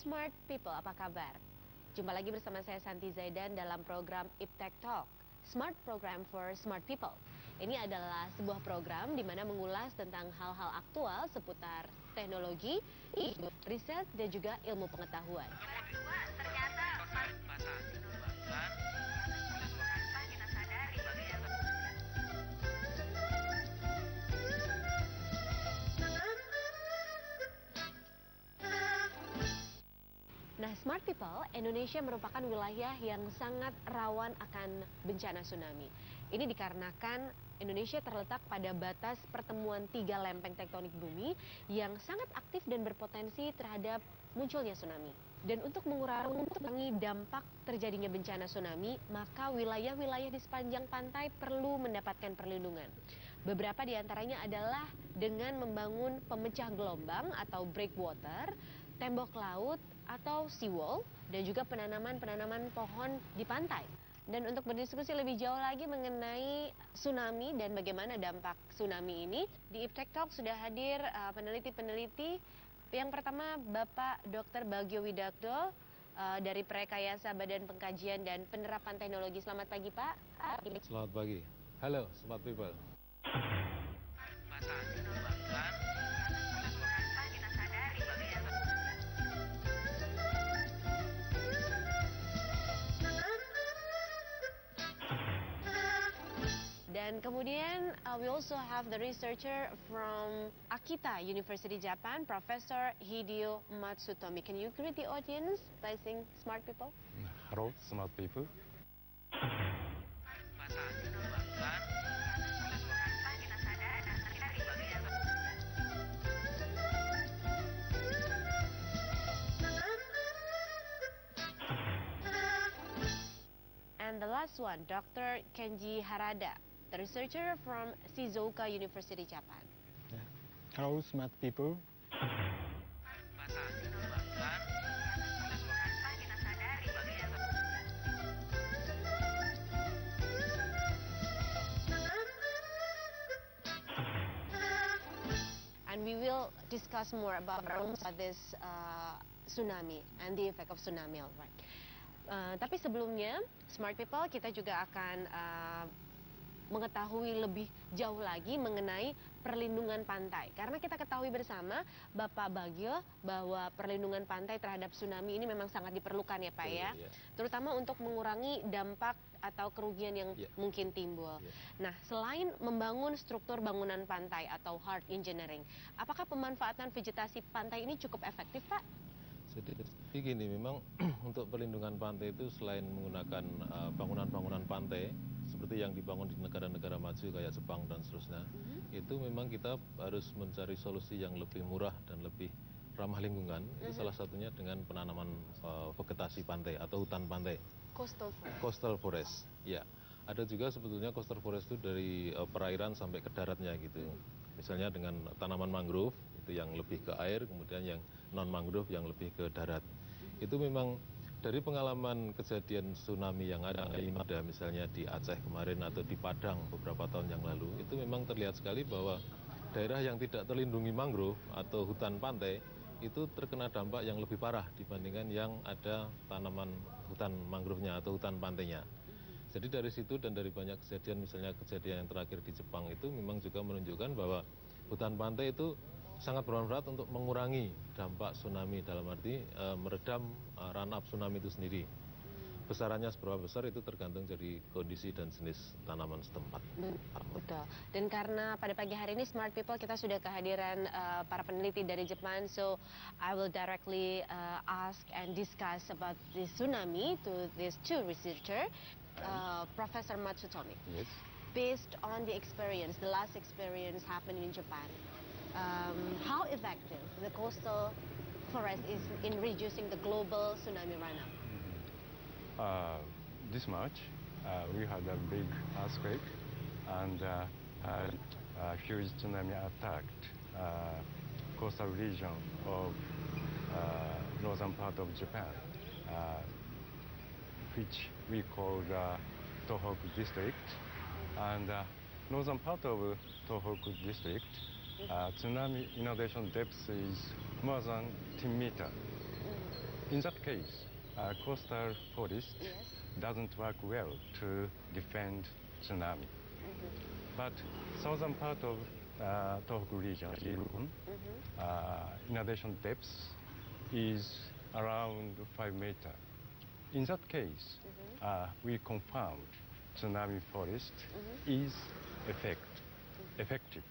Smart People, apa kabar? Jumpa lagi bersama saya Santi Zaidan dalam program Iptek Talk, Smart Program for Smart People. Ini adalah sebuah program di mana mengulas tentang hal-hal aktual seputar teknologi, riset, dan juga ilmu pengetahuan. Nah, Smart People, Indonesia merupakan wilayah yang sangat rawan akan bencana tsunami. Ini dikarenakan Indonesia terletak pada batas pertemuan 3 lempeng tektonik bumi yang sangat aktif dan berpotensi terhadap munculnya tsunami. Dan untuk mengurangi dampak terjadinya bencana tsunami, maka wilayah-wilayah di sepanjang pantai perlu mendapatkan perlindungan. Beberapa di antaranya adalah dengan membangun pemecah gelombang atau breakwater, tembok laut atau seawall, dan juga penanaman pohon di pantai. Dan untuk berdiskusi lebih jauh lagi mengenai tsunami dan bagaimana dampak tsunami ini, di Iptek Talk sudah hadir peneliti-peneliti. Yang pertama Bapak Dr. Bagio Widakdo dari Praekayasa Badan Pengkajian dan Penerapan Teknologi. Selamat pagi, Pak. Selamat pagi. Halo, Smart People. Dan kemudian we also have the researcher from Akita University Japan, Professor Hideo Matsutomi. Can you greet the audience by saying Smart People? Hello, Smart People. And the last one, Dr. Kenji Harada, the researcher from Shizuoka University, Japan. Hello, Smart People. And we will discuss more about this tsunami and the effect of tsunami, alright. Tapi sebelumnya, Smart People, kita juga akan mengetahui lebih jauh lagi mengenai perlindungan pantai. Karena kita ketahui bersama, Bapak Bagio, bahwa perlindungan pantai terhadap tsunami ini memang sangat diperlukan ya Pak ya. Terutama untuk mengurangi dampak atau kerugian yang mungkin timbul. Nah, selain membangun struktur bangunan pantai atau hard engineering, apakah pemanfaatan vegetasi pantai ini cukup efektif Pak? Jadi gini, memang untuk perlindungan pantai itu selain menggunakan bangunan-bangunan pantai seperti yang dibangun di negara-negara maju kayak Jepang dan seterusnya, itu memang kita harus mencari solusi yang lebih murah dan lebih ramah lingkungan. Itu salah satunya dengan penanaman vegetasi pantai atau hutan pantai. Coastal forest. Ya, ada juga sebetulnya coastal forest itu dari perairan sampai ke daratnya gitu. Misalnya dengan tanaman mangrove itu yang lebih ke air, kemudian yang non mangrove yang lebih ke darat. Itu memang dari pengalaman kejadian tsunami yang ada misalnya di Aceh kemarin atau di Padang beberapa tahun yang lalu, itu memang terlihat sekali bahwa daerah yang tidak terlindungi mangrove atau hutan pantai itu terkena dampak yang lebih parah dibandingkan yang ada tanaman hutan mangrove-nya atau hutan pantainya. Jadi dari situ dan dari banyak kejadian, misalnya kejadian yang terakhir di Jepang itu memang juga menunjukkan bahwa hutan pantai itu sangat bermanfaat untuk mengurangi dampak tsunami, dalam arti meredam run-up tsunami itu sendiri. Besarannya seberapa besar itu tergantung dari kondisi dan jenis tanaman setempat. Betul. Dan karena pada pagi hari ini Smart People kita sudah kehadiran para peneliti dari Jepang, so I will directly ask and discuss about the tsunami to these two researchers, Professor Matsutomi. Yes. Based on the experience, the last experience happened in Japan, how effective the coastal forest is in reducing the global tsunami runoff? This March, we had a big earthquake and a huge tsunami attacked coastal region of northern part of Japan, which we call Tohoku district. And northern part of Tohoku district, tsunami inundation depth is more than 10 meters. In that case, coastal forest doesn't work well to defend tsunami. But southern part of Tohoku region, inundation depth is around 5 meters. In that case, we confirmed tsunami forest is effective.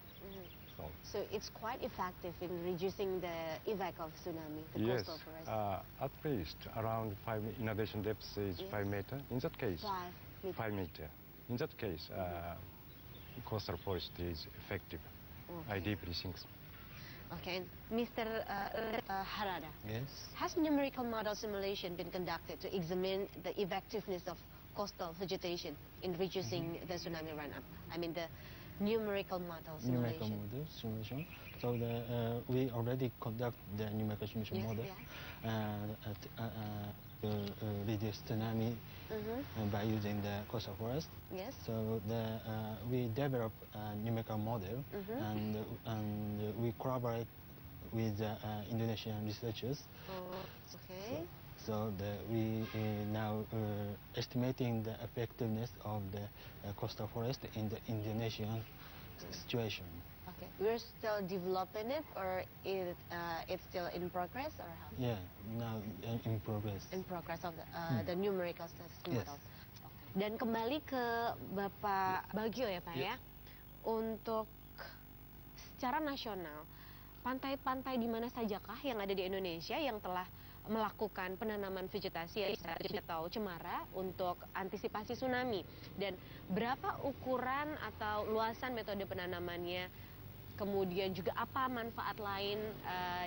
So it's quite effective in reducing the effect of tsunami, the Yes, coastal forest. at least around 5 inundation depth is 5 meters. In that case, 5 meters. 5 meters. In that case, coastal forest is effective. I deeply think so. Okay, Mr. Harada. Yes. Has numerical model simulation been conducted to examine the effectiveness of coastal vegetation in reducing the tsunami run-up? I mean the numerical model simulation. Numerical model simulation. So we already conduct the numerical simulation model to reduce tsunami by using the coastal forest. Yes. So we develop a numerical model and we collaborate with Indonesian researchers. Okay. So we now estimating the effectiveness of the coastal forest in the Indonesian situation. Okay. We're still developing it, or it's still in progress, or how? Yeah, now in progress. In progress of the numerical statistical Yes. model. Dan kembali ke Bapak Bagio ya Pak ya. Untuk secara nasional, pantai-pantai di mana sajakah yang ada di Indonesia yang telah melakukan penanaman vegetasi atau cemara untuk antisipasi tsunami, dan berapa ukuran atau luasan metode penanamannya, kemudian juga apa manfaat lain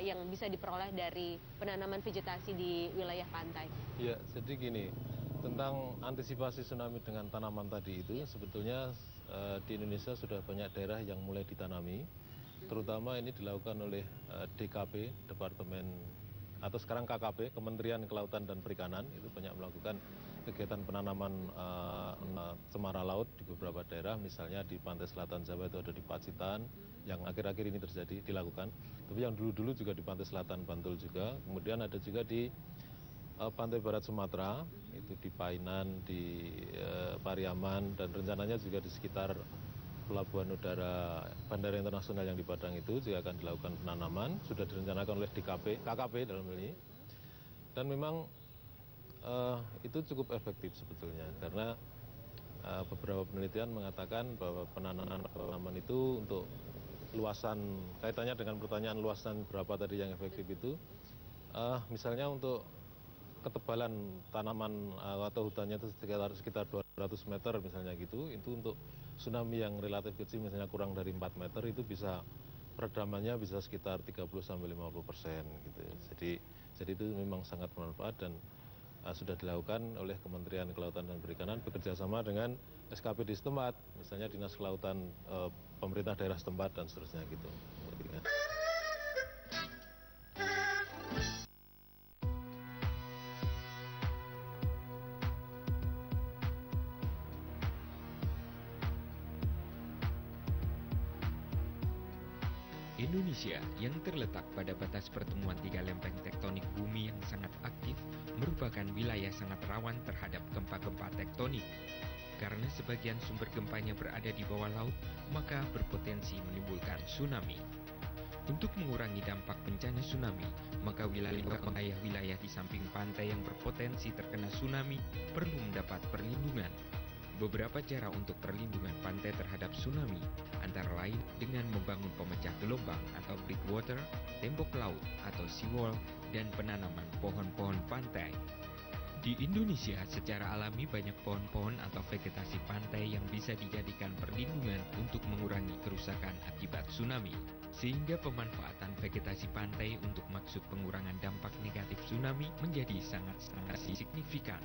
yang bisa diperoleh dari penanaman vegetasi di wilayah pantai? Ya, jadi gini, tentang antisipasi tsunami dengan tanaman tadi itu sebetulnya di Indonesia sudah banyak daerah yang mulai ditanami, terutama ini dilakukan oleh DKP, Departemen atau sekarang KKP, Kementerian Kelautan dan Perikanan, itu banyak melakukan kegiatan penanaman cemara laut di beberapa daerah, misalnya di pantai selatan Jawa itu ada di Pacitan, yang akhir-akhir ini terjadi dilakukan, tapi yang dulu-dulu juga di pantai selatan Bantul juga, kemudian ada juga di pantai barat Sumatera, itu di Painan, di Pariaman, dan rencananya juga di sekitar Pelabuhan Udara Bandara Internasional yang di Padang itu juga akan dilakukan penanaman, sudah direncanakan oleh KKP dalam hal ini. Dan memang itu cukup efektif sebetulnya, karena beberapa penelitian mengatakan bahwa penanaman itu untuk luasan, kaitannya dengan pertanyaan luasan berapa tadi yang efektif itu, misalnya untuk ketebalan tanaman atau hutannya itu sekitar 200 meter misalnya gitu, itu untuk tsunami yang relatif kecil misalnya kurang dari 4 meter itu bisa peredamannya bisa sekitar 30-50% gitu. Jadi itu memang sangat bermanfaat dan sudah dilakukan oleh Kementerian Kelautan dan Perikanan bekerja sama dengan SKP di setempat, misalnya Dinas Kelautan pemerintah daerah setempat dan seterusnya gitu. Indonesia yang terletak pada batas pertemuan 3 lempeng tektonik bumi yang sangat aktif merupakan wilayah sangat rawan terhadap gempa-gempa tektonik. Karena sebagian sumber gempanya berada di bawah laut, maka berpotensi menimbulkan tsunami. Untuk mengurangi dampak bencana tsunami, maka wilayah-wilayah di samping pantai yang berpotensi terkena tsunami perlu mendapat perlindungan. Beberapa cara untuk perlindungan pantai terhadap tsunami antara lain dengan membangun pemecah gelombang atau breakwater, tembok laut atau seawall, dan penanaman pohon-pohon pantai. Di Indonesia secara alami banyak pohon-pohon atau vegetasi pantai yang bisa dijadikan perlindungan untuk mengurangi kerusakan akibat tsunami, sehingga pemanfaatan vegetasi pantai untuk maksud pengurangan dampak negatif tsunami menjadi sangat-sangat signifikan.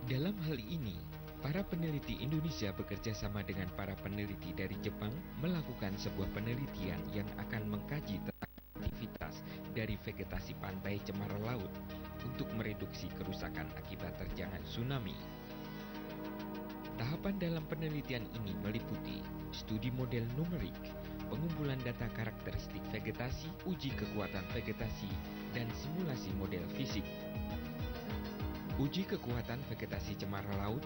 Dalam hal ini, para peneliti Indonesia bekerja sama dengan para peneliti dari Jepang melakukan sebuah penelitian yang akan mengkaji aktivitas dari vegetasi pantai cemara laut untuk mereduksi kerusakan akibat terjangan tsunami. Tahapan dalam penelitian ini meliputi studi model numerik, pengumpulan data karakteristik vegetasi, uji kekuatan vegetasi, dan simulasi model fisik. Uji kekuatan vegetasi cemara laut,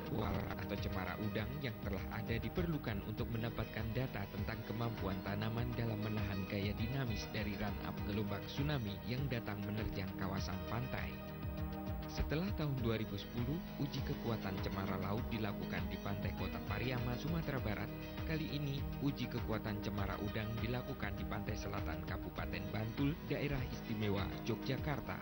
atau cemara udang yang telah ada diperlukan untuk mendapatkan data tentang kemampuan tanaman dalam menahan gaya dinamis dari run-up gelombang tsunami yang datang menerjang kawasan pantai. Setelah tahun 2010, uji kekuatan cemara laut dilakukan di pantai kota Pariaman, Sumatera Barat. Kali ini, uji kekuatan cemara udang dilakukan di pantai selatan Kabupaten Bantul, Daerah Istimewa Yogyakarta.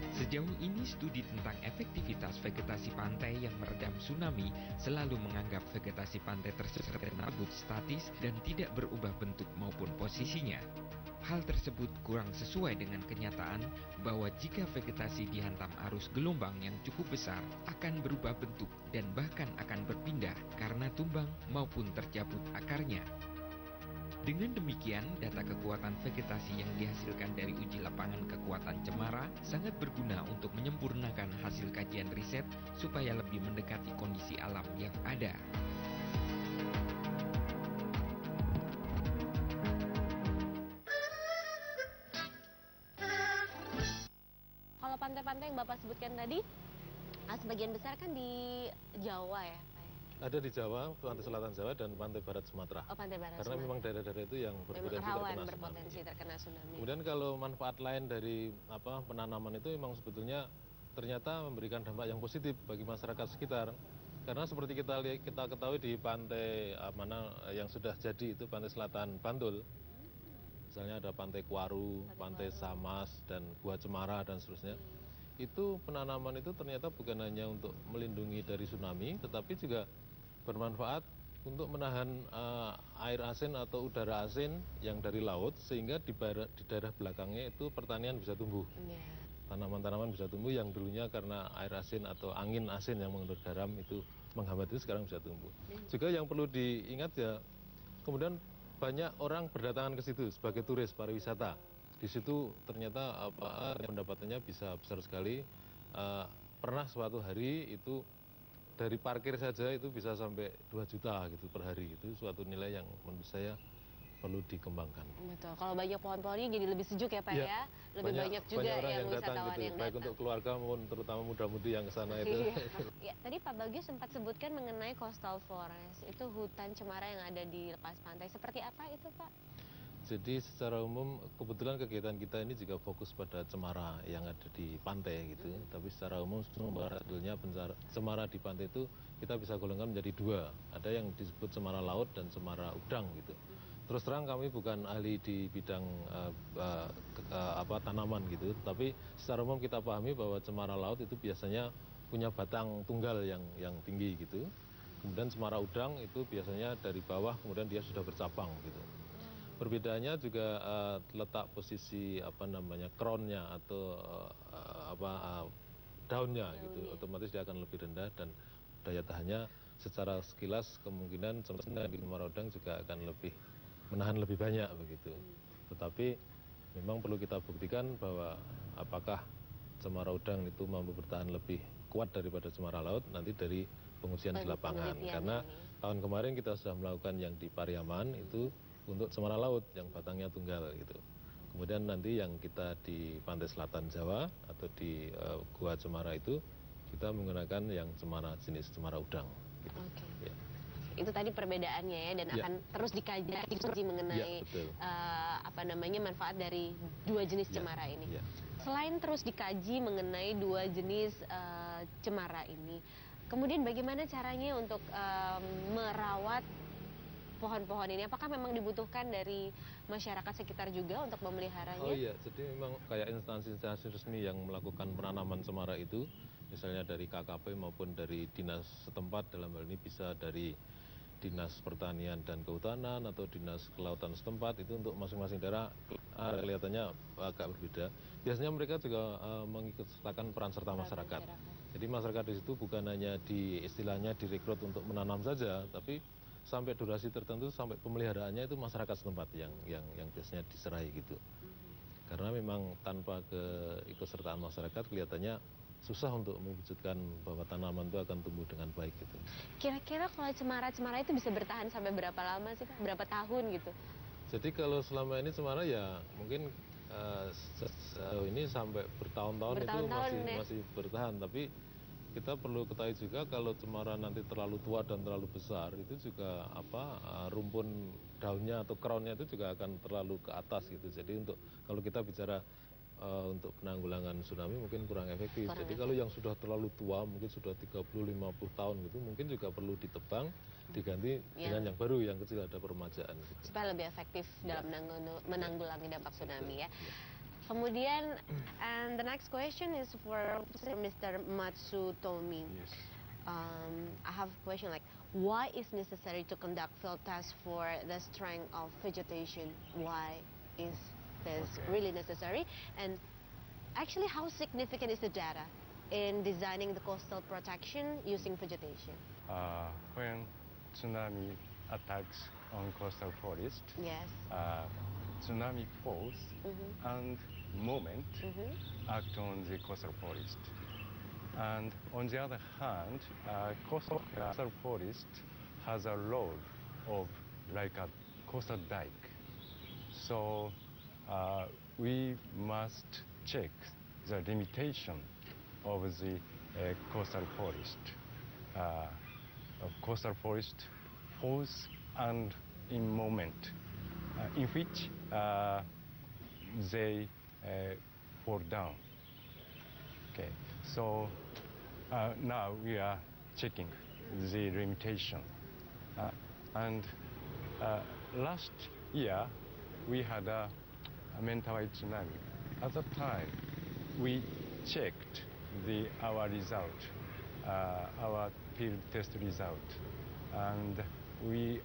Sejauh ini studi tentang efektivitas vegetasi pantai yang meredam tsunami selalu menganggap vegetasi pantai tersebut statis dan tidak berubah bentuk maupun posisinya. Hal tersebut kurang sesuai dengan kenyataan bahwa jika vegetasi dihantam arus gelombang yang cukup besar akan berubah bentuk dan bahkan akan berpindah karena tumbang maupun tercabut akarnya. Dengan demikian, data kekuatan vegetasi yang dihasilkan dari uji lapangan kekuatan cemara sangat berguna untuk menyempurnakan hasil kajian riset supaya lebih mendekati kondisi alam yang ada. Kalau pantai-pantai yang Bapak sebutkan tadi, sebagian besar kan di Jawa ya, Pak? Ada di Jawa, pantai selatan Jawa dan pantai barat Sumatera. Oh, pantai barat Karena Sumatera. memang daerah-daerah itu yang berpotensi terkena tsunami. Kemudian kalau manfaat lain dari penanaman itu memang sebetulnya ternyata memberikan dampak yang positif bagi masyarakat sekitar. Karena seperti kita ketahui di pantai mana yang sudah jadi itu pantai selatan Bantul. Misalnya ada pantai Kuaru, pantai Samas dan Gua Cemara dan seterusnya. Itu penanaman itu ternyata bukan hanya untuk melindungi dari tsunami, tetapi juga bermanfaat untuk menahan air asin atau udara asin yang dari laut, sehingga di daerah belakangnya itu pertanian bisa tumbuh. Tanaman-tanaman bisa tumbuh yang dulunya karena air asin atau angin asin yang mengandung garam itu menghambat, itu sekarang bisa tumbuh. Juga yang perlu diingat ya, kemudian banyak orang berdatangan ke situ sebagai turis pariwisata. Di situ ternyata pendapatannya bisa besar sekali. Pernah suatu hari itu dari parkir saja itu bisa sampai 2 juta gitu per hari. Itu suatu nilai yang menurut saya perlu dikembangkan. Betul. Kalau banyak pohon-pohonnya jadi lebih sejuk ya Pak ya. Lebih banyak juga orang yang datang wisatawan gitu, yang baik datang. untuk keluarga maupun terutama muda-mudi yang ke sana itu. Ya, tadi Pak Bagus sempat sebutkan mengenai coastal forest. Itu hutan cemara yang ada di lepas pantai. Seperti apa itu Pak? Jadi secara umum kebetulan kegiatan kita ini juga fokus pada cemara yang ada di pantai gitu. Tapi secara umum sebetulnya cemara di pantai itu kita bisa golongkan menjadi dua. Ada yang disebut cemara laut dan cemara udang gitu. Terus terang kami bukan ahli di bidang tanaman gitu. Tapi secara umum kita pahami bahwa cemara laut itu biasanya punya batang tunggal yang tinggi gitu. Kemudian cemara udang itu biasanya dari bawah kemudian dia sudah bercabang gitu. Perbedaannya juga letak posisi crown-nya atau daunnya gitu, otomatis dia akan lebih rendah dan daya tahannya secara sekilas kemungkinan cemara udang juga akan lebih menahan lebih banyak begitu. Tetapi memang perlu kita buktikan bahwa apakah cemara udang itu mampu bertahan lebih kuat daripada cemara laut nanti dari pengujian di lapangan. Karena tahun kemarin kita sudah melakukan yang di Pariaman itu untuk cemara laut yang batangnya tunggal gitu. Kemudian nanti yang kita di pantai selatan Jawa atau di Gua Cemara itu kita menggunakan yang jenis cemara udang gitu. Ya. Itu tadi perbedaannya ya dan akan terus dikaji mengenai manfaat dari dua jenis cemara ini. Selain terus dikaji mengenai dua jenis cemara ini, kemudian bagaimana caranya untuk merawat pohon-pohon ini? Apakah memang dibutuhkan dari masyarakat sekitar juga untuk memeliharanya? Oh iya, jadi memang kayak instansi-instansi resmi yang melakukan penanaman cemara itu, misalnya dari KKP maupun dari dinas setempat, dalam hal ini bisa dari Dinas Pertanian dan Kehutanan atau Dinas Kelautan setempat, itu untuk masing-masing daerah kelihatannya agak berbeda. Biasanya mereka juga mengikutsertakan peran serta masyarakat. Jadi masyarakat di situ bukan hanya istilahnya direkrut untuk menanam saja, tapi sampai durasi tertentu, sampai pemeliharaannya itu masyarakat setempat yang biasanya diserai gitu. Karena memang tanpa keikutsertaan masyarakat kelihatannya susah untuk mewujudkan bahwa tanaman itu akan tumbuh dengan baik gitu. Kira-kira kalau cemara-cemara itu bisa bertahan sampai berapa lama sih Pak? Berapa tahun gitu? Jadi kalau selama ini cemara ya mungkin sejauh ini sampai bertahun-tahun itu Bertahun-tahun ya? masih bertahan. Tapi kita perlu ketahui juga kalau cemara nanti terlalu tua dan terlalu besar itu juga rumpun daunnya atau crownnya itu juga akan terlalu ke atas gitu. Jadi kalau kita bicara untuk penanggulangan tsunami mungkin kurang efektif. Jadi kalau yang sudah terlalu tua mungkin sudah 30-50 tahun gitu mungkin juga perlu ditebang, diganti dengan yang baru yang kecil ada permajaan gitu. Supaya lebih efektif dalam menanggulangi dampak tsunami ya. Kemudian, and the next question is for Mr. Matsutomi. Yes. I have a question like, why is necessary to conduct field tests for the strength of vegetation? Why is this really necessary? And actually, how significant is the data in designing the coastal protection using vegetation? When tsunami attacks on coastal forest, Yes. tsunami force and moment act on the coastal forest. And on the other hand, coastal forest has a role of like a coastal dike. So we must check the limitation of the coastal forest. Coastal forest falls and in moment in which they fall down. Okay, so now we are checking the limitation. And last year we had a Mentawai tsunami. At that time, we checked our result, our field test result, and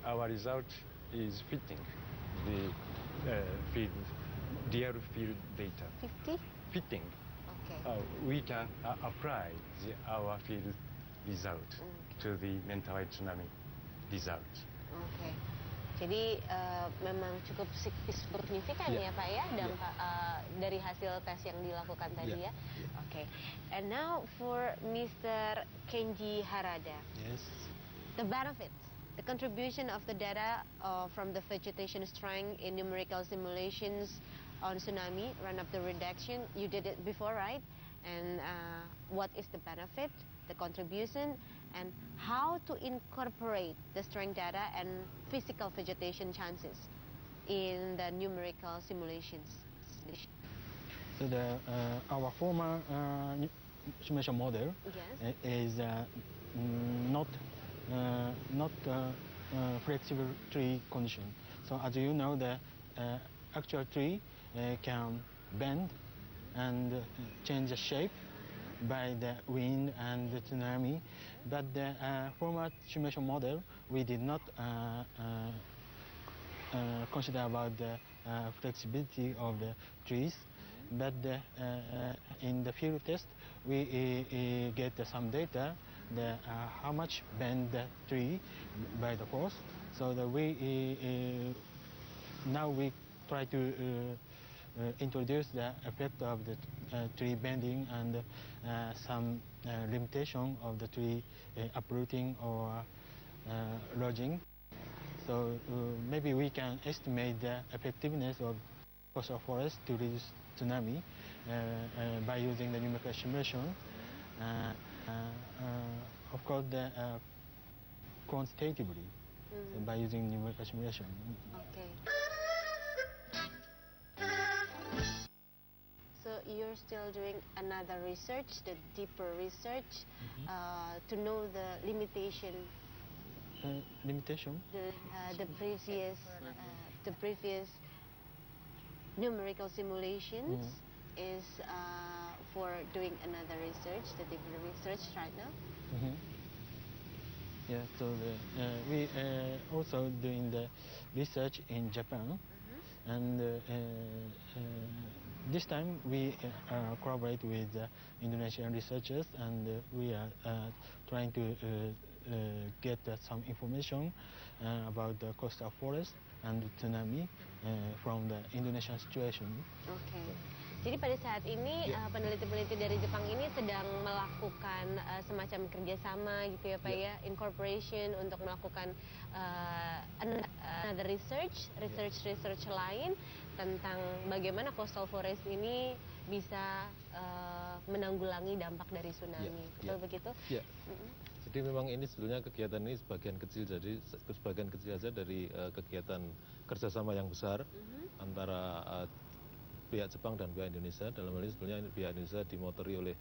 our result is fitting the real field data. 50? Fitting. Okay. We can apply our field result to the Mentawai tsunami result. Oke. Jadi memang cukup signifikan ya Pak ya dampak dari hasil tes yang dilakukan tadi ya. Oke. And now for Mr. Kenji Harada. Yes. The benefits, the contribution of the data from the vegetation strength in numerical simulations on tsunami, run-up the reduction. You did it before, right? And what is the benefit, the contribution, and how to incorporate the strength data and physical vegetation chances in the numerical simulations? So our former simulation model is not flexible tree condition. So as you know, the actual tree can bend and change the shape by the wind and the tsunami. But the former simulation model, we did not consider about the flexibility of the trees. But in the field test, we get some data, how much bend the tree by the force. So now we try to introduce the effect of the tree bending and some limitation of the tree uprooting or lodging. So maybe we can estimate the effectiveness of coastal forest to reduce tsunami by using the numerical simulation. Of course, quantitatively by using numerical simulation. Okay. So you're still doing another research, the deeper research, to know the limitation. Limitation? The previous numerical simulations is for doing another research, the deeper research right now. Yeah, so we also doing the research in Japan, and this time we collaborate with Indonesian researchers, and we are trying to get some information about the coastal forest and tsunami from the Indonesian situation. Okay. Jadi pada saat ini peneliti-peneliti dari Jepang ini sedang melakukan semacam kerjasama gitu ya Pak ya, incorporation untuk melakukan another research lain tentang bagaimana coastal forest ini bisa menanggulangi dampak dari tsunami. Betul begitu? Ya. Jadi memang ini sebetulnya kegiatan ini sebagian kecil saja dari kegiatan kerjasama yang besar antara pihak Jepang dan pihak Indonesia. Dalam hal ini sebenarnya pihak Indonesia dimotori oleh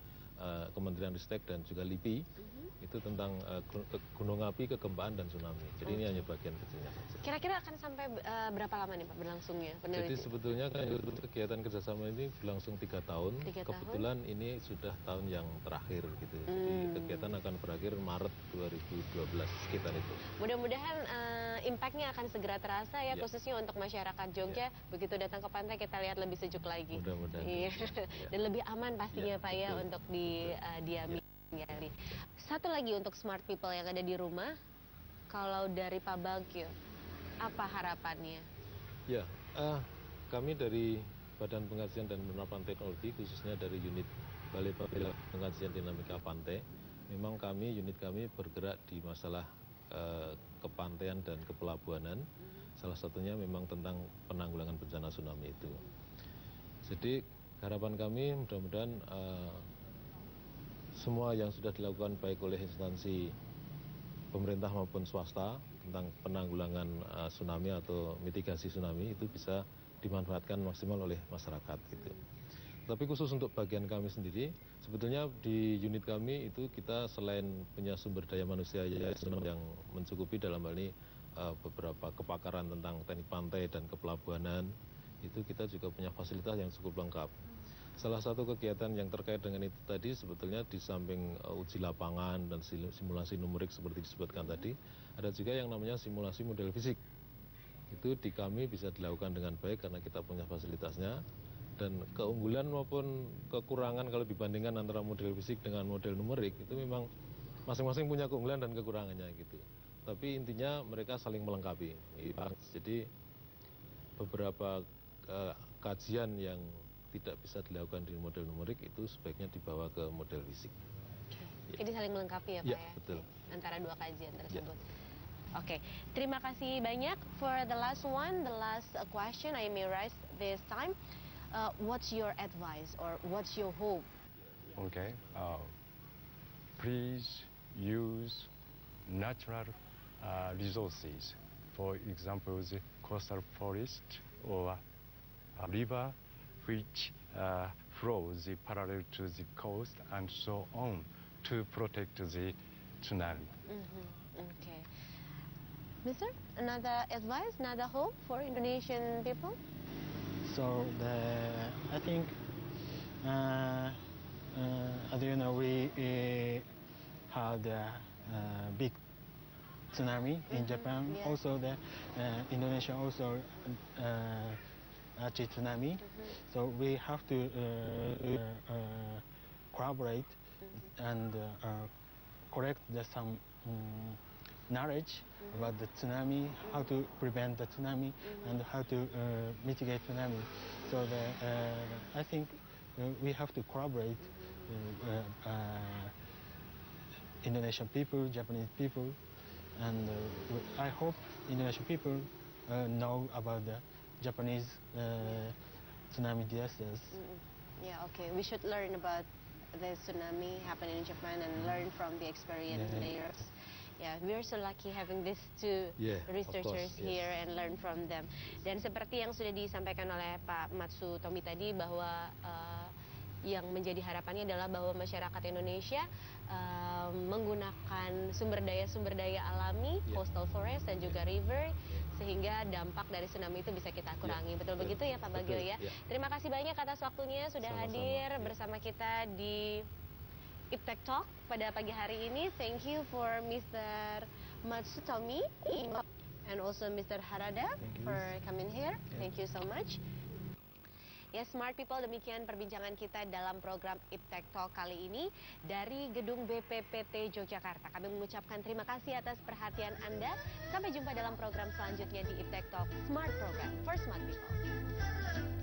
Kementerian Ristek dan juga LIPI. Itu tentang gunung api, kegempaan dan tsunami. Jadi ini hanya bagian kecilnya saja. Kira-kira akan sampai berapa lama nih Pak berlangsungnya? Jadi sebetulnya kan kegiatan kerjasama ini berlangsung 3 tahun. Kebetulan ini sudah tahun yang terakhir gitu. Jadi kegiatan akan berakhir Maret 2012 sekitar itu. Mudah-mudahan impactnya akan segera terasa ya, khususnya untuk masyarakat Jogja. Begitu datang ke pantai kita lihat lebih sejuk lagi. Mudah-mudahan. Dan lebih aman pastinya Pak ya untuk didiami. Satu lagi untuk smart people yang ada di rumah, kalau dari Pak Bagio, apa harapannya? Ya, kami dari Badan Pengkajian dan Penerapan Teknologi, khususnya dari unit Balai Pengkajian Dinamika Pantai, memang unit kami bergerak di masalah kepantaian dan kepelabuhanan. Salah satunya memang tentang penanggulangan bencana tsunami itu. Jadi harapan kami mudah-mudahan semua yang sudah dilakukan baik oleh instansi pemerintah maupun swasta tentang penanggulangan tsunami atau mitigasi tsunami itu bisa dimanfaatkan maksimal oleh masyarakat gitu. Tapi khusus untuk bagian kami sendiri, sebetulnya di unit kami itu kita selain punya sumber daya manusia yang mencukupi dalam hal ini beberapa kepakaran tentang teknik pantai dan kepelabuhanan, itu kita juga punya fasilitas yang cukup lengkap. Salah satu kegiatan yang terkait dengan itu tadi sebetulnya di samping uji lapangan dan simulasi numerik seperti disebutkan tadi, ada juga yang namanya simulasi model fisik. Itu di kami bisa dilakukan dengan baik karena kita punya fasilitasnya, dan keunggulan maupun kekurangan kalau dibandingkan antara model fisik dengan model numerik itu memang masing-masing punya keunggulan dan kekurangannya gitu. Tapi intinya mereka saling melengkapi. Jadi beberapa kajian yang tidak bisa dilakukan di model numerik itu sebaiknya dibawa ke model fisik. Jadi saling melengkapi ya Pak ya? Betul. Antara dua kajian tersebut. Oke, terima kasih banyak. For the last question I may raise this time. What's your advice or what's your hope? Okay. Please use natural resources. For example, the coastal forest or a river which flows parallel to the coast and so on to protect the tsunami. Okay. Mister, another advice, another hope for Indonesian people? So I think, as you know, we had a big tsunami in Japan. Yeah. Also, Indonesia also achieved tsunami. So we have to collaborate and correct some knowledge about the tsunami, how to prevent the tsunami, and how to mitigate tsunami. So I think we have to collaborate Indonesian people, Japanese people, and I hope Indonesian people know about the Japanese tsunami disasters. Yeah, okay. We should learn about the tsunami happening in Japan and learn from the experience layers. Yeah, we are so lucky having these two researchers here and learn from them. Dan seperti yang sudah disampaikan oleh Pak Matsutomi tadi bahwa yang menjadi harapannya adalah bahwa masyarakat Indonesia menggunakan sumber daya alami, coastal forest dan juga river, sehingga dampak dari tsunami itu bisa kita kurangi. Betul begitu ya Pak Bagio ya? Terima kasih banyak atas waktunya sudah hadir bersama kita di Iptek Talk pada pagi hari ini. Thank you for Mr. Matsutomi and also Mr. Harada for coming here. Thank you so much. Ya, Smart People, demikian perbincangan kita dalam program Iptek Talk kali ini dari Gedung BPPT Yogyakarta. Kami mengucapkan terima kasih atas perhatian Anda. Sampai jumpa dalam program selanjutnya di Iptek Talk, Smart Program for Smart People.